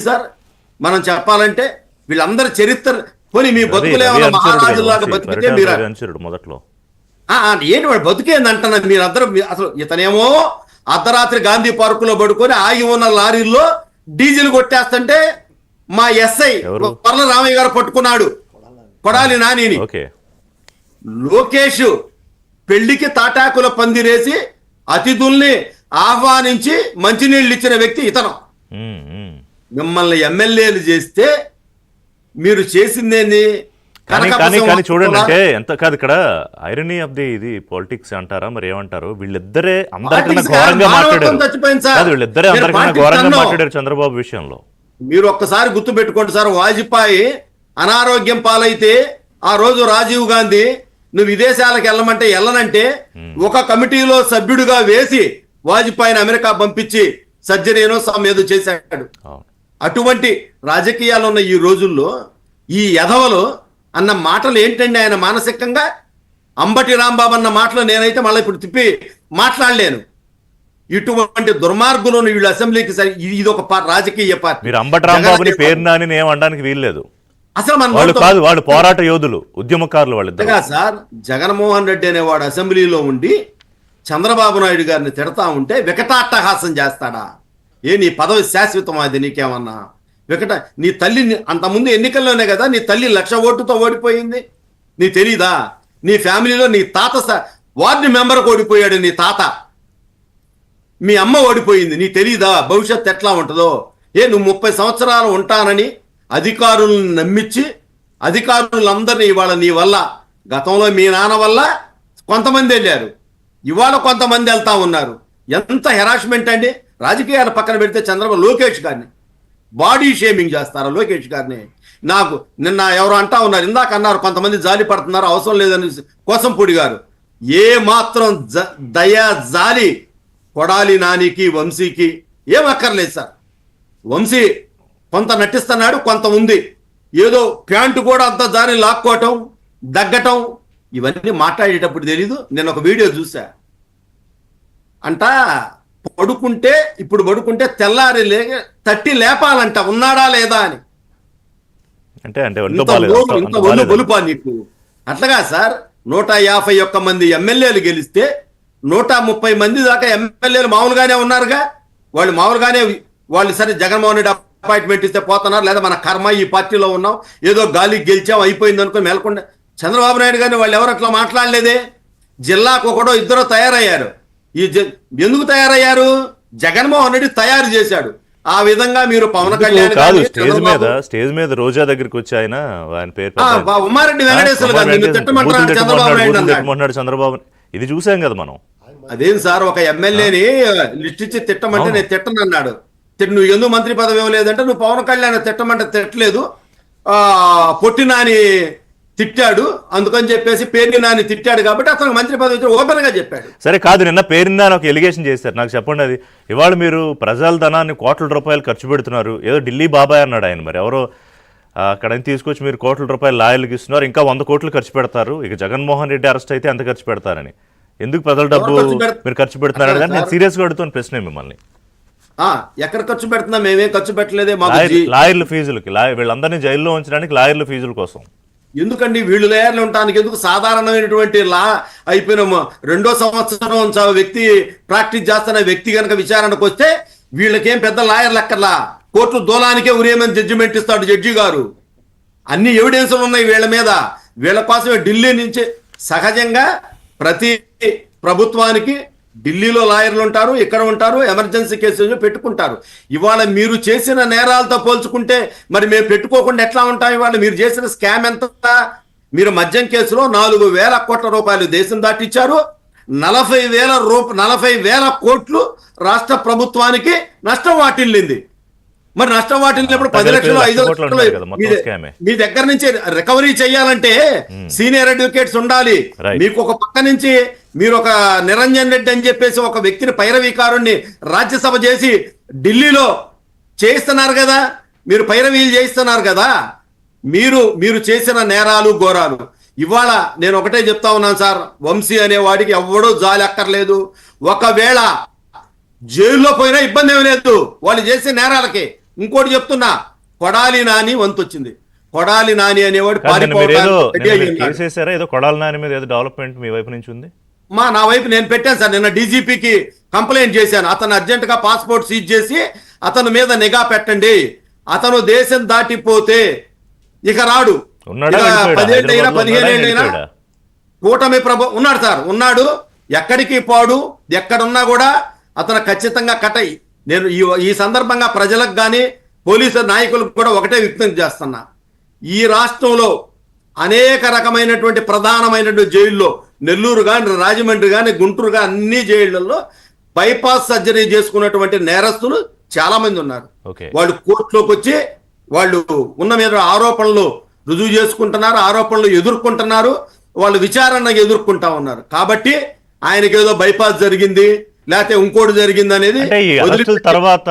Sir మనం చెప్పాలంటే వీళ్ళందరి చరిత్ర పోనీ మీ బతుకులేమన్నా మహారాజులాగా బతికితే మీరు మొదట్లో ఏంటి వాడు బతుకేందంటున్నారు మీరందరూ. అసలు ఇతనేమో అర్ధరాత్రి గాంధీ పార్క్ లో పడుకొని ఆగి ఉన్న లారీల్లో డీజిల్ కొట్టేస్తుంటే మా ఎస్ఐ పర్ల రామయ్య గారు పట్టుకున్నాడు కొడాలి నానిని. లోకేష్ పెళ్లికి తాటాకుల పందిరేసి అతిథుల్ని ఆహ్వానించి మంచినీళ్ళు ఇచ్చిన వ్యక్తి ఇతను. మిమ్మల్ని ఎమ్మెల్యేలు చేస్తే మీరు చేసిందేంది? కానీ చూడండి, అంటే ఎంత కాదు ఇక్కడ ఐరనీ ఆఫ్ ది ఇది పాలిటిక్స్ అంటారా మరి ఏమంటారు, వీళ్ళిద్దరే అందరికన్నా ఘోరంగా మాట్లాడారు. వీళ్ళిద్దరే అందరికన్నా ఘోరంగా మాట్లాడారు చంద్రబాబు విషయంలో. మీరు ఒక్కసారి గుర్తు పెట్టుకోండి సార్, వాజ్పేయి అనారోగ్యం పాలైతే ఆ రోజు రాజీవ్ గాంధీ నువ్వు విదేశాలకు వెళ్ళమంటే వెళ్ళనంటే ఒక కమిటీలో సభ్యుడిగా వేసి వాజ్పేయిని అమెరికా పంపించి సర్జరీ ఏదో చేశాడు. అటువంటి రాజకీయాలు ఉన్న ఈ రోజుల్లో ఈ యధవలు అన్న మాటలు ఏంటండి? ఆయన మానసికంగా అంబటి రాంబాబు అన్న మాటలు నేనైతే మళ్ళీ ఇప్పుడు తిప్పి మాట్లాడలేను. ఇటువంటి దుర్మార్గులను వీళ్ళు అసెంబ్లీకి ఇది ఒక రాజకీయ పార్టీ. మీరు అంబటి రాంబాబుని పేరు నాని ఏమనడానికి వీల్లేదు. అసలు వాళ్ళు పోరాట యోధులు, ఉద్యమకారులు వాళ్ళు సార్. జగన్మోహన్ రెడ్డి అనేవాడు అసెంబ్లీలో ఉండి చంద్రబాబు నాయుడు గారిని తిడతా ఉంటే వికటాట్టహాసం చేస్తాడా? నీ పదవి శాశ్వతం అది నీకేమన్నా వికట? నీ తల్లి అంతకుముందు ఎన్నికల్లోనే కదా నీ తల్లి 1,00,000 ఓటుతో ఓడిపోయింది. నీ తెలీదా? నీ ఫ్యామిలీలో నీ తాత వార్డు మెంబర్కి ఓడిపోయాడు, నీ తాత. మీ అమ్మ ఓడిపోయింది, నీ తెలీదా భవిష్యత్తు ఎట్లా ఉంటుందో? నువ్వు 30 సంవత్సరాలు ఉంటానని అధికారులను నమ్మించి అధికారులందరినీ ఇవాళ నీ వల్ల, గతంలో మీ నాన్న వల్ల కొంతమంది వెళ్ళారు, ఇవాళ కొంతమంది వెళ్తా ఉన్నారు. ఎంత హెరాస్మెంట్ అండి! రాజకీయాలు పక్కన పెడితే చంద్రబాబు లోకేష్ గారిని బాడీ షేమింగ్ చేస్తారా? లోకేష్ గారిని నాకు నిన్న ఎవరు అంటా ఉన్నారు, ఇందాక అన్నారు కొంతమంది జాలి పడుతున్నారు, అవసరం లేదని కోసంపూడి గారు. ఏ మాత్రం దయా జాలి కొడాలి నానికి వంశీకి ఏం అక్కర్లేదు సార్. వంశీ కొంత నటిస్తున్నాడు, కొంత ఉంది. ఏదో ప్యాంటు కూడా అంత జారి లాక్కోవటం, దగ్గటం, ఇవన్నీ మాట్లాడేటప్పుడు తెలీదు. నేను ఒక వీడియో చూసా అంట, ఇప్పుడు పడుకుంటే తెల్లారి తట్టి లేపాలంట, ఉన్నాడా లేదా అని. ఒళ్ళు బొలుపా నీకు? అట్లాగా సార్ 151 మంది ఎమ్మెల్యేలు గెలిస్తే 130 మంది దాకా ఎమ్మెల్యేలు మామూలుగానే ఉన్నారుగా. వాళ్ళు సరే జగన్మోహన్ రెడ్డి అపాయింట్మెంట్ ఇస్తే పోతున్నారు, లేదా మన కర్మ ఈ పార్టీలో ఉన్నాం, ఏదో గాలికి గెలిచాం అయిపోయింది అనుకుని మేల్కొండ. చంద్రబాబు నాయుడు గారిని వాళ్ళు ఎవరు అట్లా మాట్లాడలేదే. జిల్లాకు ఒకడో ఇద్దరు తయారయ్యారు. ఎందుకు తయారయ్యారు? జగన్మోహన్ రెడ్డి తయారు చేశాడు. ఆ విధంగా మీరు పవన్ కళ్యాణ్ స్టేజ్ మీద రోజా దగ్గరికి వచ్చి ఆయన పేరు ఉమ్మారెడ్డి వెంకటేశ్వర గారు చంద్రబాబు, ఇది చూసాం కదా మనం. అదేం సార్, ఒక ఎమ్మెల్యేని లిస్ట్ ఇచ్చి తిట్టమంటే నేను తిట్టను అన్నాడు. నువ్వు ఎందుకు మంత్రి పదవి ఇవ్వలేదంటే నువ్వు పవన్ కళ్యాణ్ తిట్టమంటే తిట్టలేదు, పొట్టి నాని తిట్టాడు అందుకని చెప్పేసి పేర్ని నాని తిట్టాడు కాబట్టి అతను మంత్రి పదవి ఓపెన్ గా చెప్పాడు. సరే కాదు, నిన్న పేర్ని నాని ఒక ఎలిగేషన్ చేశారు. నాకు చెప్పండి, అది ఇవాళ మీరు ప్రజల ధనాన్ని కోట్ల రూపాయలు ఖర్చు పెడుతున్నారు, ఏదో ఢిల్లీ బాబాయ్ అన్నాడు ఆయన, మరి ఎవరో అక్కడ తీసుకొచ్చి మీరు కోట్ల రూపాయలు లాయర్లకు ఇస్తున్నారు, ఇంకా 100 కోట్లు ఖర్చు పెడతారు, ఇక జగన్మోహన్ రెడ్డి అరెస్ట్ అయితే ఎంత ఖర్చు పెడతారని. ఎందుకు ప్రజల డబ్బు మీరు ఖర్చు పెడుతున్నారు? కానీ నేను సీరియస్గా అడుగుతున్న ప్రశ్న మిమ్మల్ని. ఎక్కడ ఖర్చు పెడుతున్నా? మేమేం ఖర్చు పెట్టలేదే. లాయర్ల ఫీజులకి, వీళ్ళందరినీ జైల్లో ఉంచడానికి లాయర్ల ఫీజుల కోసం. ఎందుకండి వీళ్ళు లేయర్లు ఉండడానికి? ఎందుకు? సాధారణమైనటువంటి లా అయిపోయిన 2వ సంవత్సరం వ్యక్తి ప్రాక్టీస్ చేస్తున్న వ్యక్తి కనుక విచారణకు వస్తే వీళ్ళకేం పెద్ద లాయర్లు ఎక్కర్లా, కోర్టు దూలానికే ఉరేమని జడ్జిమెంట్ ఇస్తాడు జడ్జి గారు. అన్ని ఎవిడెన్స్లు ఉన్నాయి వీళ్ళ మీద. వీళ్ళ కోసమే ఢిల్లీ నుంచి సహజంగా ప్రతి ప్రభుత్వానికి ఢిల్లీలో లాయర్లు ఉంటారు, ఇక్కడ ఉంటారు, ఎమర్జెన్సీ కేసులు పెట్టుకుంటారు. ఇవాళ మీరు చేసిన నేరాలతో పోల్చుకుంటే మరి మేము పెట్టుకోకుండా ఎట్లా ఉంటాం? ఇవాళ మీరు చేసిన స్కామ్ ఎంత? మీరు మద్యం కేసులో 4,000 కోట్ల రూపాయలు దేశం దాటిచ్చారు, 40,000 కోట్లు రాష్ట్ర ప్రభుత్వానికి నష్టం వాటిల్లింది. మరి నష్టం వాటిల్లినప్పుడు 10 లక్షలు 5 లక్షలు మీ దగ్గర నుంచి రికవరీ చేయాలంటే సీనియర్ అడ్వకేట్స్ ఉండాలి. మీకు ఒక పక్క నుంచి మీరు ఒక నిరంజన్ రెడ్డి అని చెప్పేసి ఒక వ్యక్తిని పైరవీకారుణ్ణి రాజ్యసభ చేసి ఢిల్లీలో చేయిస్తున్నారు కదా, మీరు పైరవీలు చేయిస్తున్నారు కదా. మీరు చేసిన నేరాలు ఘోరాలు. ఇవాళ నేను ఒకటే చెప్తా ఉన్నాను సార్, వంశీ అనే వాడికి ఎవడో జాలి అక్కర్లేదు. ఒకవేళ జైల్లో పోయినా ఇబ్బంది ఏమీ లేదు వాళ్ళు చేసే నేరాలకి. ఇంకోటి చెప్తున్నా, కొడాలి నాని వంతు వచ్చింది. కొడాలి నాని అనేవాడు మీరేదో పారిపోవడానికి రెడీ అయ్యి ఉన్నాడు. కేసు వేసారా, ఏదో కొడాలి నాని మీద ఏదో డెవలప్మెంట్ మీ వైపు నుంచి ఉంది? నా వైపు నేను పెట్టాను సార్, నిన్న డీజీపీకి కంప్లైంట్ చేశాను. అతను అర్జెంటుగా పాస్పోర్ట్ సీజ్ చేసి అతని మీద నిఘా పెట్టండి. అతను దేశం దాటిపోతే ఇక రాడు. ఉన్నాడా, ఇక వెళ్ళిపోయాడా? 10 ఏళ్ళైనా హైదరాబాద్లో 15 ఉన్నాడా, ఏళ్ళైనా వెళ్ళిపోయాడా? కూటమి ఉన్నాడు సార్, ఉన్నాడు. ఎక్కడికి పోడు. ఎక్కడున్నా కూడా అతను ఖచ్చితంగా కటై. నేను ఈ సందర్భంగా ప్రజలకు కానీ పోలీసు నాయకులకు కూడా ఒకటే విజ్ఞప్తి చేస్తున్నా. ఈ రాష్ట్రంలో అనేక రకమైనటువంటి ప్రధానమైనటువంటి జైల్లో, నెల్లూరు కానీ, రాజమండ్రి కానీ, గుంటూరు కానీ, అన్ని జైళ్లలో బైపాస్ సర్జరీ చేసుకున్నటువంటి నేరస్తులు చాలా మంది ఉన్నారు. ఓకే. వాళ్ళు కోర్టులోకి వచ్చి వాళ్ళు ఉన్న మీద ఆరోపణలు రుజువు చేసుకుంటున్నారు, ఆరోపణలు ఎదుర్కొంటున్నారు, వాళ్ళు విచారణ ఎదుర్కొంటా ఉన్నారు. కాబట్టి ఆయనకి ఏదో బైపాస్ జరిగింది లేకపోతే ఇంకోటి జరిగింది అనేది అంటే ఈ అరెస్టుల తర్వాత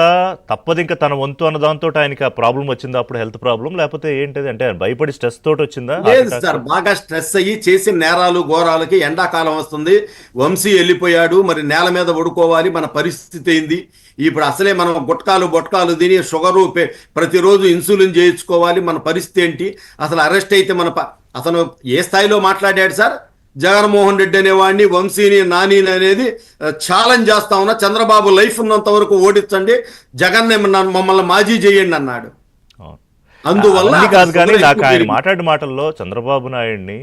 తప్పదు ఇంకా తన వంతు అన్న దాంతో ఆయనకి ఆ ప్రాబ్లం వచ్చిందా, అప్పుడు హెల్త్ ప్రాబ్లం, లేకపోతే ఏంటది, అంటే భయపడి స్ట్రెస్ తోటి వచ్చిందా? లేదు సార్, బాగా స్ట్రెస్ అయ్యి చేసిన నేరాలు ఘోరాలకి ఎండాకాలం వస్తుంది, వంశీ వెళ్ళిపోయాడు, మరి నేల మీద పడుకోవాలి, మన పరిస్థితి ఏంది ఇప్పుడు? అసలే మనం బొట్కాలు తిని షుగరు ప్రతిరోజు ఇన్సులిన్ చేయించుకోవాలి, మన పరిస్థితి ఏంటి? అసలు అరెస్ట్ అయితే అతను ఏ స్థాయిలో మాట్లాడాడు సార్? జగన్మోహన్ రెడ్డి అనేవాడిని, వంశీని, నానిని అనేది ఛాలెంజ్ చేస్తా ఉన్నా, చంద్రబాబు లైఫ్ ఉన్నంత వరకు ఓడించండి, జగన్ మమ్మల్ని మాజీ చేయండి అన్నాడు. అందువల్ల కాదు కానీ నాకు ఆయన మాట్లాడిన మాటల్లో చంద్రబాబు నాయుడిని